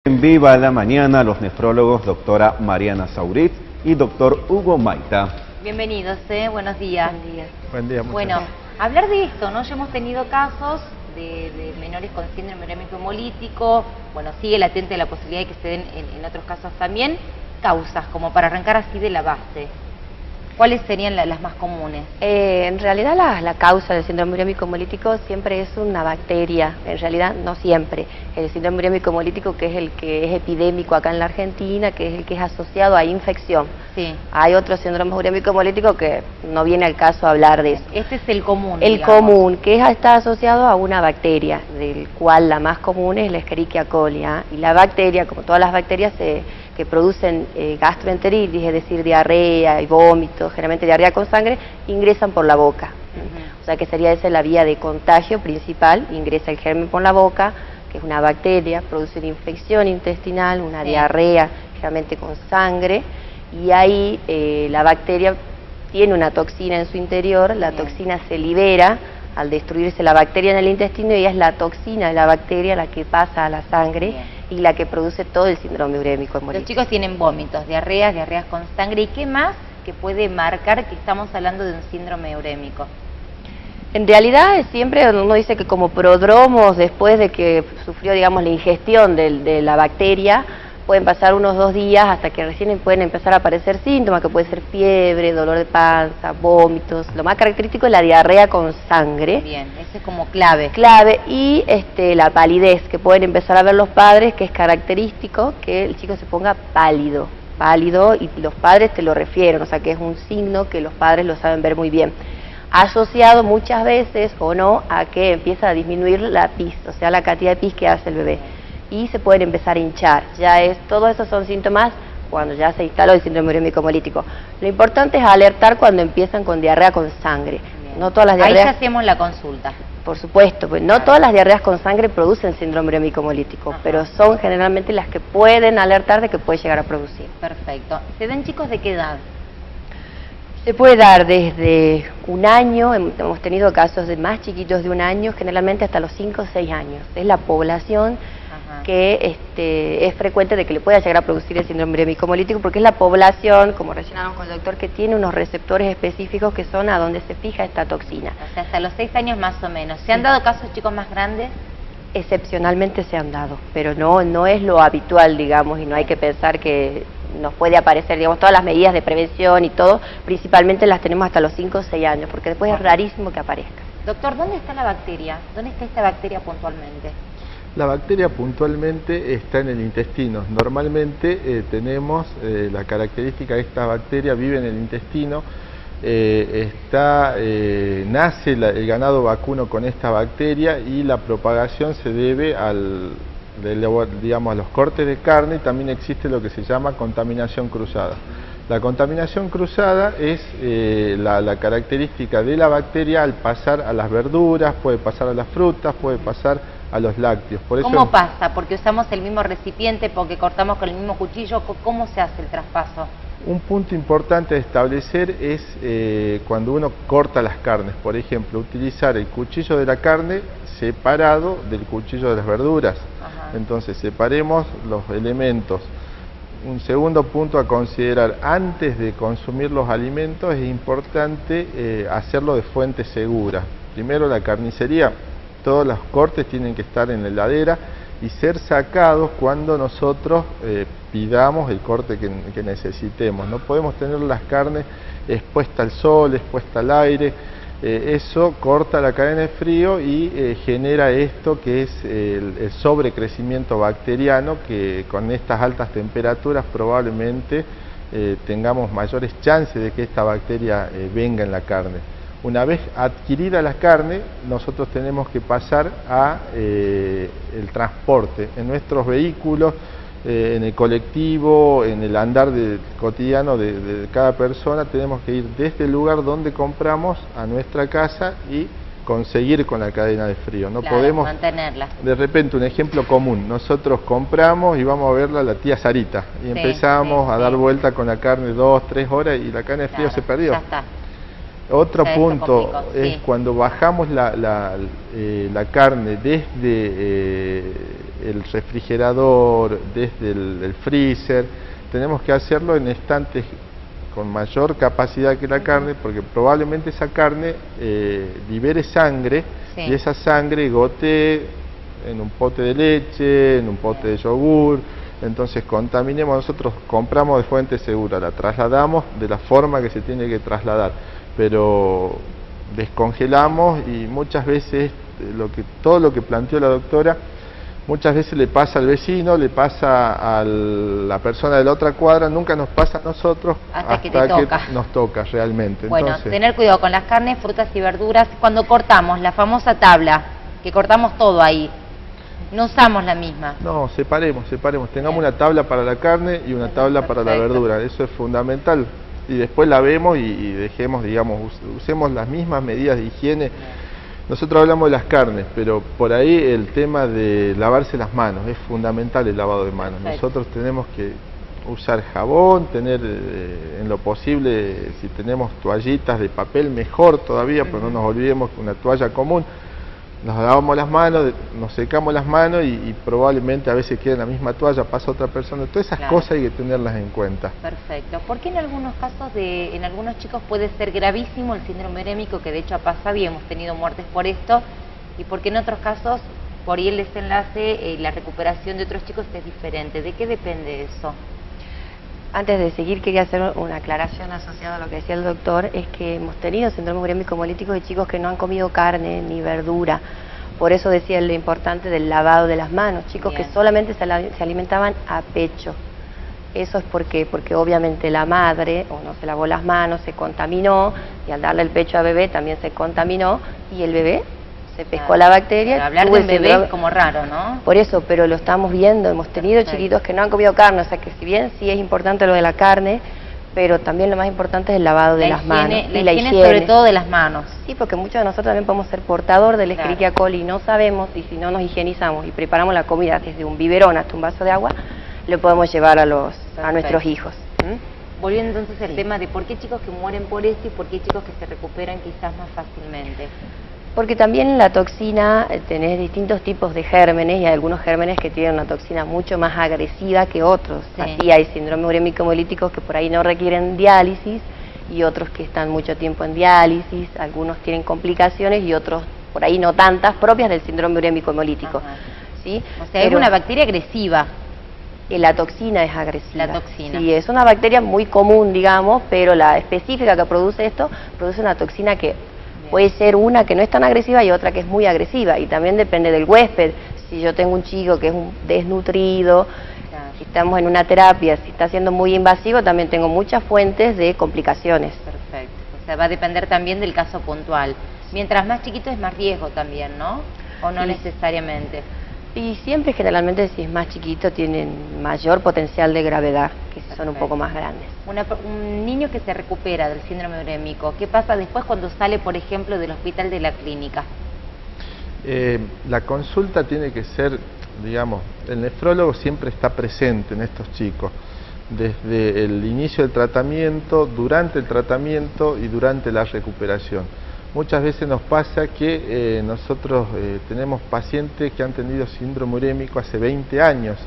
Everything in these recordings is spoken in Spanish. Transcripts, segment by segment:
En Viva la Mañana, los nefrólogos doctora Mariana Saurit y doctor Hugo Maita. Bienvenidos, buenos días. Buen día. Buen día. Bueno, hablar de esto, ¿no? Ya hemos tenido casos de menores con síndrome urémico hemolítico. Bueno, sigue latente la posibilidad de que se den en otros casos también. Causas, como para arrancar así de la base. ¿Cuáles serían las más comunes? En realidad la causa del síndrome urémico hemolítico siempre es una bacteria, en realidad no siempre. El síndrome urémico hemolítico, que es el que es epidémico acá en la Argentina, que es el que es asociado a infección. Sí. Hay otros síndromes urémico hemolíticos que no viene al caso hablar de eso. Este es el común, El digamos. común, que está asociado a una bacteria, del cual la más común es la Escherichia coli. Y la bacteria, como todas las bacterias que producen gastroenteritis, es decir, diarrea y vómitos, generalmente diarrea con sangre, ingresan por la boca. O sea que sería esa la vía de contagio principal, ingresa el germen por la boca, que es una bacteria, produce una infección intestinal, una diarrea, generalmente con sangre, y ahí la bacteria tiene una toxina en su interior, la toxina se libera al destruirse la bacteria en el intestino y es la toxina de la bacteria la que pasa a la sangre y la que produce todo el síndrome urémico hemolítico. Los chicos tienen vómitos, diarreas con sangre. ¿Y qué más que puede marcar que estamos hablando de un síndrome urémico? En realidad siempre uno dice que como prodromos, después de que sufrió, digamos, la ingestión de la bacteria, pueden pasar unos 2 días hasta que recién pueden empezar a aparecer síntomas, que puede ser fiebre, dolor de panza, vómitos. Lo más característico es la diarrea con sangre. Bien, ese es como clave. Y la palidez, que pueden empezar a ver los padres, que es característico que el chico se ponga pálido, y los padres te lo refieren, o sea que es un signo que los padres lo saben ver muy bien. Asociado muchas veces o no a que empieza a disminuir la pis, o sea la cantidad de pis que hace el bebé. Y se pueden empezar a hinchar. Todos esos son síntomas cuando ya se instaló el síndrome urémico hemolítico. Lo importante es alertar cuando empiezan con diarrea con sangre. No todas las diarreas. Ahí ya hacemos la consulta. Por supuesto, pues no todas las diarreas con sangre producen síndrome urémico hemolítico, pero son generalmente las que pueden alertar de que puede llegar a producir. Perfecto. ¿Se dan chicos de qué edad? Se puede dar desde 1 año, hemos tenido casos de más chiquitos de 1 año, generalmente hasta los 5 o 6 años. Es la población que es frecuente de que le pueda llegar a producir el síndrome urémico hemolítico, porque es la población, como recién hablamos con el doctor, que tiene unos receptores específicos que son a donde se fija esta toxina. O sea, hasta los 6 años más o menos. ¿Se han dado casos chicos más grandes? Excepcionalmente se han dado, pero no es lo habitual, digamos, y no hay que pensar que nos puede aparecer, digamos, todas las medidas de prevención y todo, principalmente las tenemos hasta los 5 o 6 años, porque después es rarísimo que aparezca. Doctor, ¿dónde está la bacteria? ¿Dónde está esta bacteria puntualmente? La bacteria puntualmente está en el intestino. Normalmente tenemos la característica de esta bacteria, vive en el intestino, nace el ganado vacuno con esta bacteria y la propagación se debe a los cortes de carne. También existe lo que se llama contaminación cruzada. La contaminación cruzada es la característica de la bacteria al pasar a las verduras, puede pasar a las frutas, puede pasar a los lácteos. Por eso ¿Cómo pasa? Porque usamos el mismo recipiente, porque cortamos con el mismo cuchillo. ¿Cómo se hace el traspaso? Un punto importante a establecer es cuando uno corta las carnes, por ejemplo, utilizar el cuchillo de la carne separado del cuchillo de las verduras. Entonces separemos los elementos. Un segundo punto a considerar: antes de consumir los alimentos es importante hacerlo de fuente segura. Primero, la carnicería, todos los cortes tienen que estar en la heladera y ser sacados cuando nosotros pidamos el corte que necesitemos. No podemos tener las carnes expuestas al sol, expuestas al aire. Eso corta la cadena de frío y genera esto que es el sobrecrecimiento bacteriano, que con estas altas temperaturas probablemente tengamos mayores chances de que esta bacteria venga en la carne. Una vez adquirida la carne, nosotros tenemos que pasar a el transporte. En nuestros vehículos, en el colectivo, en el andar cotidiano de cada persona, tenemos que ir desde el lugar donde compramos a nuestra casa y conseguir con la cadena de frío. No podemos mantenerla. De repente, un ejemplo común: nosotros compramos y vamos a verla a la tía Sarita y empezamos a dar vuelta con la carne 2 o 3 horas y la cadena de frío se perdió. Ya está. Otro punto es sí. cuando bajamos la carne desde el refrigerador, desde el freezer. Tenemos que hacerlo en estantes con mayor capacidad que la carne, porque probablemente esa carne libere sangre, sí, y esa sangre gotee en un pote de leche, en un pote de yogur. Entonces contaminemos. Nosotros compramos de fuente segura, la trasladamos de la forma que se tiene que trasladar, pero descongelamos, y muchas veces todo lo que planteó la doctora, muchas veces le pasa al vecino, le pasa a la persona de la otra cuadra, nunca nos pasa a nosotros hasta que nos toca realmente. Bueno, entonces, tener cuidado con las carnes, frutas y verduras. Cuando cortamos, la famosa tabla, que cortamos todo ahí, no usamos la misma. no, separemos, tengamos Bien. una tabla para la carne y una tabla para la Perfecto. verdura, eso es fundamental. Y después la vemos y dejemos, digamos, usemos las mismas medidas de higiene. Nosotros hablamos de las carnes, pero por ahí el tema de lavarse las manos, es fundamental el lavado de manos. Perfecto. Nosotros tenemos que usar jabón, tener en lo posible, si tenemos toallitas de papel, mejor todavía, pero no nos olvidemos que una toalla común. Nos lavamos las manos, nos secamos las manos y probablemente a veces queda en la misma toalla, pasa otra persona. Todas esas Claro. cosas hay que tenerlas en cuenta. Perfecto. ¿Por qué en algunos casos, en algunos chicos puede ser gravísimo el síndrome urémico, que de hecho ha pasado y hemos tenido muertes por esto? ¿Y por qué en otros casos, por ahí el desenlace, la recuperación de otros chicos es diferente? ¿De qué depende eso? Antes de seguir, quería hacer una aclaración asociada a lo que decía el doctor, es que hemos tenido síndrome urémico hemolítico de chicos que no han comido carne ni verdura. Por eso decía lo importante del lavado de las manos, chicos Bien. que solamente se alimentaban a pecho. Eso es porque obviamente la madre o no se lavó las manos, se contaminó, y al darle el pecho a bebé también se contaminó, y el bebé se pescó la bacteria. Pero hablar tuvo de el un bebé síndrome. es como raro, ¿no? Por eso, pero lo estamos viendo, hemos tenido Perfecto. chiquitos que no han comido carne, o sea que si bien sí es importante lo de la carne, pero también lo más importante es el lavado de las manos. Y La higiene sobre todo de las manos. Sí, porque muchos de nosotros también podemos ser portador del Claro. Escherichia coli y no sabemos, y si no nos higienizamos y preparamos la comida desde un biberón hasta un vaso de agua, lo podemos llevar a nuestros hijos. ¿Mm? Volviendo entonces al Sí. tema de por qué chicos que mueren por esto y por qué chicos que se recuperan quizás más fácilmente. Porque también la toxina, tenés distintos tipos de gérmenes, y hay algunos gérmenes que tienen una toxina mucho más agresiva que otros. Sí. Así hay síndrome urémico hemolíticos que por ahí no requieren diálisis, y otros que están mucho tiempo en diálisis, algunos tienen complicaciones y otros por ahí no tantas, propias del síndrome urémico hemolítico. Ajá. ¿Sí? O sea, es Pero una bacteria agresiva. la toxina es agresiva. La toxina. Sí, es una bacteria muy común, digamos, pero la específica que produce esto, produce una toxina que puede ser una que no es tan agresiva y otra que es muy agresiva, y también depende del huésped. Si yo tengo un chico que es un desnutrido, Claro. si estamos en una terapia, si está siendo muy invasivo, también tengo muchas fuentes de complicaciones. Perfecto. O sea, va a depender también del caso puntual. Mientras más chiquito es más riesgo también, ¿no? ¿O no Sí. necesariamente? Y siempre, generalmente, si es más chiquito, tienen mayor potencial de gravedad que si son un Perfecto. poco más grandes. Un niño que se recupera del síndrome urémico, ¿qué pasa después cuando sale, por ejemplo, del hospital de la clínica? La consulta tiene que ser, digamos, el nefrólogo siempre está presente en estos chicos, desde el inicio del tratamiento, durante el tratamiento y durante la recuperación. Muchas veces nos pasa que nosotros tenemos pacientes que han tenido síndrome urémico hace 20 años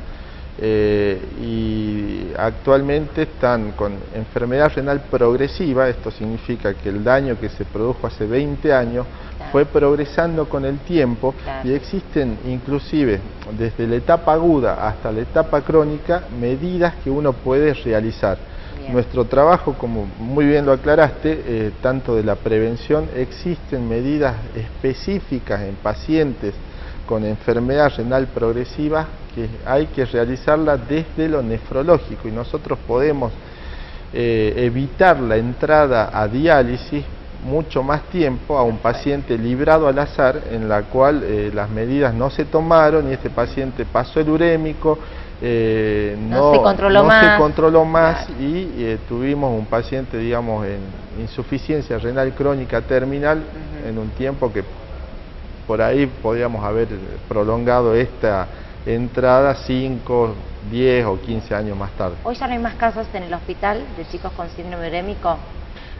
y actualmente están con enfermedad renal progresiva. Esto significa que el daño que se produjo hace 20 años Claro. fue progresando con el tiempo. Claro. Y existen inclusive desde la etapa aguda hasta la etapa crónica medidas que uno puede realizar. Bien. Nuestro trabajo, como muy bien lo aclaraste, tanto de la prevención, existen medidas específicas en pacientes con enfermedad renal progresiva que hay que realizarla desde lo nefrológico, y nosotros podemos evitar la entrada a diálisis mucho más tiempo a un paciente librado al azar, en la cual las medidas no se tomaron y este paciente pasó el urémico, No se controló más. Claro. Y tuvimos un paciente, digamos, en insuficiencia renal crónica terminal en un tiempo que por ahí podríamos haber prolongado esta entrada 5, 10 o 15 años más tarde. ¿Hoy ya no hay más casos en el hospital de chicos con síndrome urémico?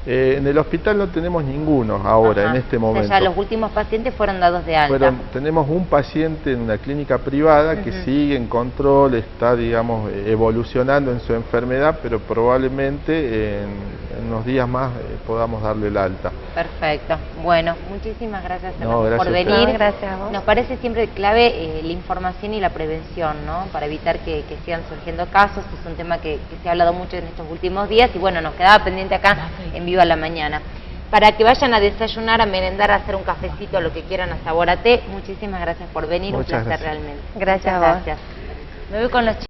En el hospital no tenemos ninguno ahora, Ajá. en este O momento. sea, ya los últimos pacientes fueron dados de alta. Tenemos un paciente en una clínica privada que sigue en control, está, digamos, evolucionando en su enfermedad, pero probablemente en unos días más podamos darle el alta. Perfecto. Bueno, muchísimas gracias, No, gracias por a venir. ustedes. No, gracias a vos. Nos parece siempre clave la información y la prevención, ¿no? Para evitar que sigan surgiendo casos. Es un tema que se ha hablado mucho en estos últimos días y bueno, nos quedaba pendiente acá en Viva la Mañana. Para que vayan a desayunar, a merendar, a hacer un cafecito, lo que quieran, a sabor a té. Muchísimas gracias por venir, Muchas un placer gracias. realmente. Gracias Muchas a vos. gracias. Me voy con los chicos.